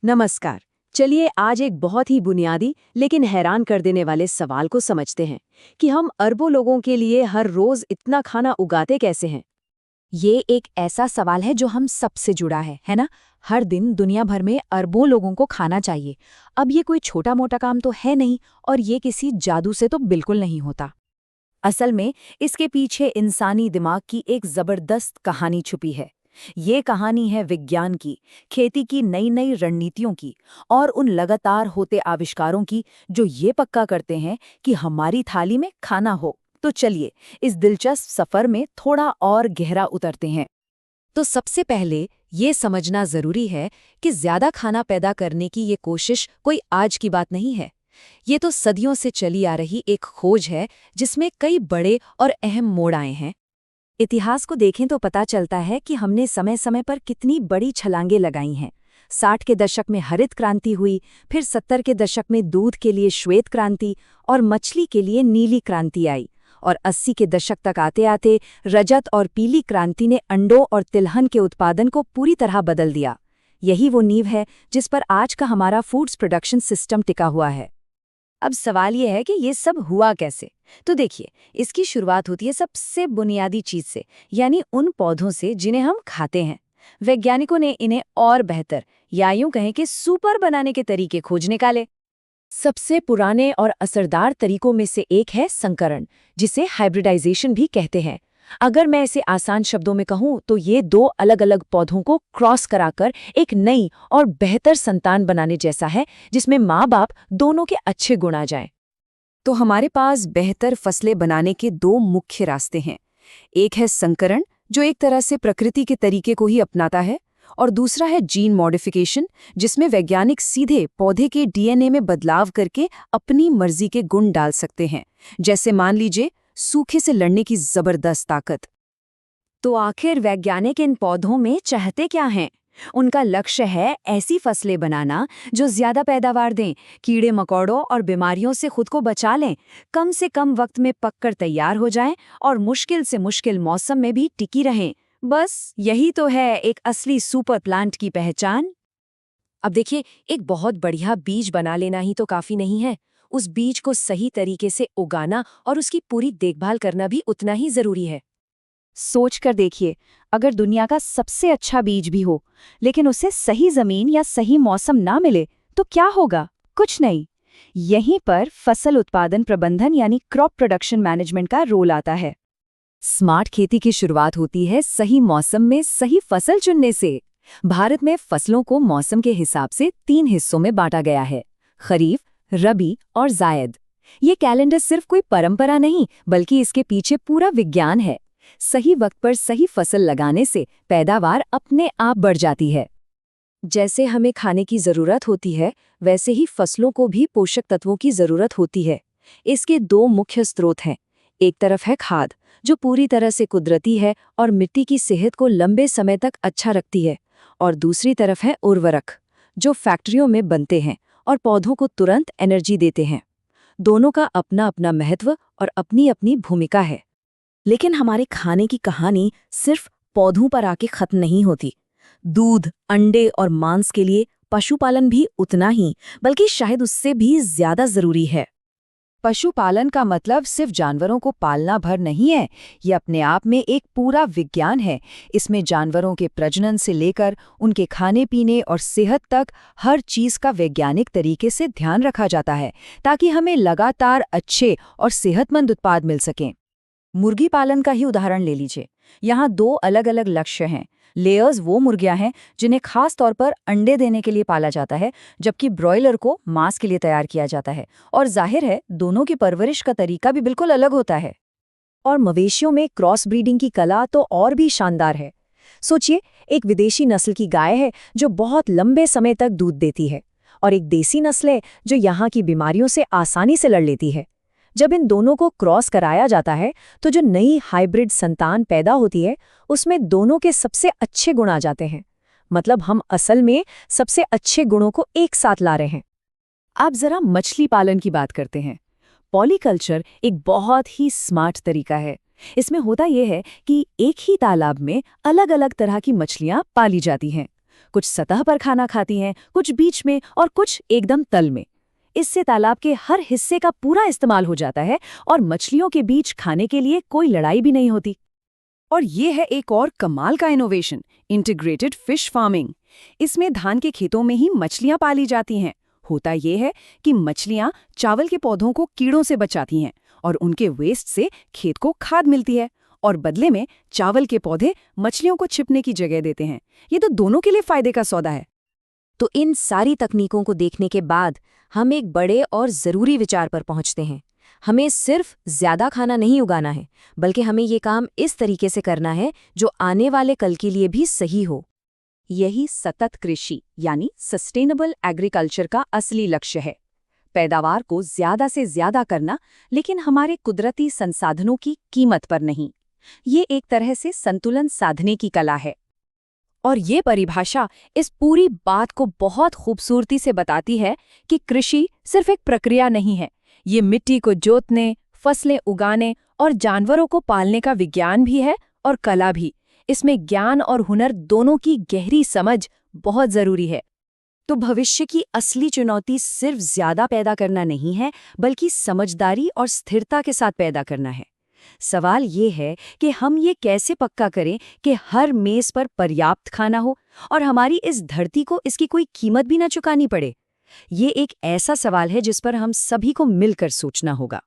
नमस्कार। चलिए आज एक बहुत ही बुनियादी लेकिन हैरान कर देने वाले सवाल को समझते हैं कि हम अरबों लोगों के लिए हर रोज इतना खाना उगाते कैसे हैं। ये एक ऐसा सवाल है जो हम सबसे जुड़ा है ना? हर दिन दुनिया भर में अरबों लोगों को खाना चाहिए। अब ये कोई छोटा मोटा काम तो है नहीं और ये किसी जादू से तो बिल्कुल नहीं होता। असल में इसके पीछे इंसानी दिमाग की एक जबरदस्त कहानी छुपी है। ये कहानी है विज्ञान की, खेती की नई नई रणनीतियों की और उन लगातार होते आविष्कारों की जो ये पक्का करते हैं कि हमारी थाली में खाना हो। तो चलिए इस दिलचस्प सफर में थोड़ा और गहरा उतरते हैं। तो सबसे पहले ये समझना जरूरी है कि ज्यादा खाना पैदा करने की ये कोशिश कोई आज की बात नहीं है। ये तो सदियों से चली आ रही एक खोज है जिसमें कई बड़े और अहम मोड़ आए हैं। इतिहास को देखें तो पता चलता है कि हमने समय समय पर कितनी बड़ी छलांगें लगाई हैं। 60 के दशक में हरित क्रांति हुई, फिर 70 के दशक में दूध के लिए श्वेत क्रांति और मछली के लिए नीली क्रांति आई, और 80 के दशक तक आते आते रजत और पीली क्रांति ने अंडों और तिलहन के उत्पादन को पूरी तरह बदल दिया। यही वो नींव है जिस पर आज का हमारा फूड्स प्रोडक्शन सिस्टम टिका हुआ है। अब सवाल ये है कि ये सब हुआ कैसे। तो देखिए, इसकी शुरुआत होती है सबसे बुनियादी चीज से, यानी उन पौधों से जिन्हें हम खाते हैं। वैज्ञानिकों ने इन्हें और बेहतर, या यूं कहें कि सुपर बनाने के तरीके खोज निकाले। सबसे पुराने और असरदार तरीकों में से एक है संकरण, जिसे हाइब्रिडाइजेशन भी कहते हैं। अगर मैं इसे आसान शब्दों में कहूं तो ये दो अलग अलग पौधों को क्रॉस कराकर एक नई और बेहतर संतान बनाने जैसा है, जिसमें माँ बाप दोनों के अच्छे गुण आ जाएं। तो हमारे पास बेहतर फसलें बनाने के दो मुख्य रास्ते हैं। एक है संकरण, जो एक तरह से प्रकृति के तरीके को ही अपनाता है, और दूसरा है जीन मॉडिफिकेशन, जिसमें वैज्ञानिक सीधे पौधे के डीएनए में बदलाव करके अपनी मर्जी के गुण डाल सकते हैं। जैसे मान लीजिए सूखे से लड़ने की जबरदस्त ताकत। तो आखिर वैज्ञानिक इन पौधों में चाहते क्या हैं? उनका लक्ष्य है ऐसी फसलें बनाना जो ज्यादा पैदावार दें, कीड़े मकोड़ों और बीमारियों से खुद को बचा लें, कम से कम वक्त में पककर तैयार हो जाएं और मुश्किल से मुश्किल मौसम में भी टिकी रहें। बस यही तो है एक असली सुपर प्लांट की पहचान। अब देखिए, एक बहुत बढ़िया बीज बना लेना ही तो काफी नहीं है। उस बीज को सही तरीके से उगाना और उसकी पूरी देखभाल करना भी उतना ही जरूरी है। सोच कर देखिए, अगर दुनिया का सबसे अच्छा बीज भी हो, लेकिन उसे सही जमीन या सही मौसम ना मिले, तो क्या होगा? कुछ नहीं। यहीं पर फसल उत्पादन प्रबंधन यानी क्रॉप प्रोडक्शन मैनेजमेंट का रोल आता है। स्मार्ट खेती की शुरुआत होती है सही मौसम में सही फसल चुनने से। भारत में फसलों को मौसम के हिसाब से 3 हिस्सों में बांटा गया है: खरीफ, रबी और जायद। ये कैलेंडर सिर्फ कोई परंपरा नहीं, बल्कि इसके पीछे पूरा विज्ञान है। सही वक्त पर सही फसल लगाने से पैदावार अपने आप बढ़ जाती है। जैसे हमें खाने की जरूरत होती है, वैसे ही फसलों को भी पोषक तत्वों की जरूरत होती है। इसके 2 मुख्य स्रोत हैं। एक तरफ है खाद, जो पूरी तरह से कुदरती है और मिट्टी की सेहत को लंबे समय तक अच्छा रखती है, और दूसरी तरफ है उर्वरक, जो फैक्ट्रियों में बनते हैं और पौधों को तुरंत एनर्जी देते हैं। दोनों का अपना अपना महत्व और अपनी अपनी भूमिका है। लेकिन हमारे खाने की कहानी सिर्फ पौधों पर आके खत्म नहीं होती। दूध, अंडे और मांस के लिए पशुपालन भी उतना ही, बल्कि शायद उससे भी ज्यादा जरूरी है। पशुपालन का मतलब सिर्फ जानवरों को पालना भर नहीं है, ये अपने आप में एक पूरा विज्ञान है। इसमें जानवरों के प्रजनन से लेकर उनके खाने पीने और सेहत तक हर चीज का वैज्ञानिक तरीके से ध्यान रखा जाता है, ताकि हमें लगातार अच्छे और सेहतमंद उत्पाद मिल सकें। मुर्गी पालन का ही उदाहरण ले लीजिए। यहाँ 2 अलग अलग लक्ष्य हैं। लेयर्स वो मुर्गियां हैं जिन्हें खास तौर पर अंडे देने के लिए पाला जाता है, जबकि ब्रॉयलर को मांस के लिए तैयार किया जाता है। और जाहिर है, दोनों की परवरिश का तरीका भी बिल्कुल अलग होता है। और मवेशियों में क्रॉस ब्रीडिंग की कला तो और भी शानदार है। सोचिए, एक विदेशी नस्ल की गाय है जो बहुत लंबे समय तक दूध देती है, और एक देसी नस्ल है जो यहाँ की बीमारियों से आसानी से लड़ लेती है। जब इन दोनों को क्रॉस कराया जाता है तो जो नई हाइब्रिड संतान पैदा होती है, उसमें दोनों के सबसे अच्छे गुण आ जाते हैं। मतलब हम असल में सबसे अच्छे गुणों को एक साथ ला रहे हैं। अब जरा मछली पालन की बात करते हैं। पॉलीकल्चर एक बहुत ही स्मार्ट तरीका है। इसमें होता यह है कि एक ही तालाब में अलग अलग तरह की मछलियां पाली जाती हैं। कुछ सतह पर खाना खाती हैं, कुछ बीच में और कुछ एकदम तल में। इससे तालाब के हर हिस्से का पूरा इस्तेमाल हो जाता है और मछलियों के बीच खाने के लिए कोई लड़ाई भी नहीं होती। और ये है एक और कमाल का इनोवेशन, इंटीग्रेटेड फिश फार्मिंग। इसमें धान के खेतों में ही मछलियां पाली जाती हैं। होता ये है कि मछलियां चावल के पौधों को कीड़ों से बचाती हैं और उनके वेस्ट से खेत को खाद मिलती है, और बदले में चावल के पौधे मछलियों को छिपने की जगह देते हैं। ये तो दोनों के लिए फायदे का सौदा है। तो इन सारी तकनीकों को देखने के बाद हम एक बड़े और ज़रूरी विचार पर पहुंचते हैं। हमें सिर्फ ज़्यादा खाना नहीं उगाना है, बल्कि हमें ये काम इस तरीके से करना है जो आने वाले कल के लिए भी सही हो। यही सतत कृषि यानी सस्टेनेबल एग्रीकल्चर का असली लक्ष्य है। पैदावार को ज्यादा से ज्यादा करना, लेकिन हमारे कुदरती संसाधनों की कीमत पर नहीं। ये एक तरह से संतुलन साधने की कला है। और ये परिभाषा इस पूरी बात को बहुत खूबसूरती से बताती है कि कृषि सिर्फ एक प्रक्रिया नहीं है, ये मिट्टी को जोतने, फसलें उगाने और जानवरों को पालने का विज्ञान भी है और कला भी। इसमें ज्ञान और हुनर दोनों की गहरी समझ बहुत जरूरी है। तो भविष्य की असली चुनौती सिर्फ ज्यादा पैदा करना नहीं है, बल्कि समझदारी और स्थिरता के साथ पैदा करना है। सवाल ये है कि हम ये कैसे पक्का करें कि हर मेज पर पर्याप्त खाना हो और हमारी इस धरती को इसकी कोई कीमत भी ना चुकानी पड़े। ये एक ऐसा सवाल है जिस पर हम सभी को मिलकर सोचना होगा।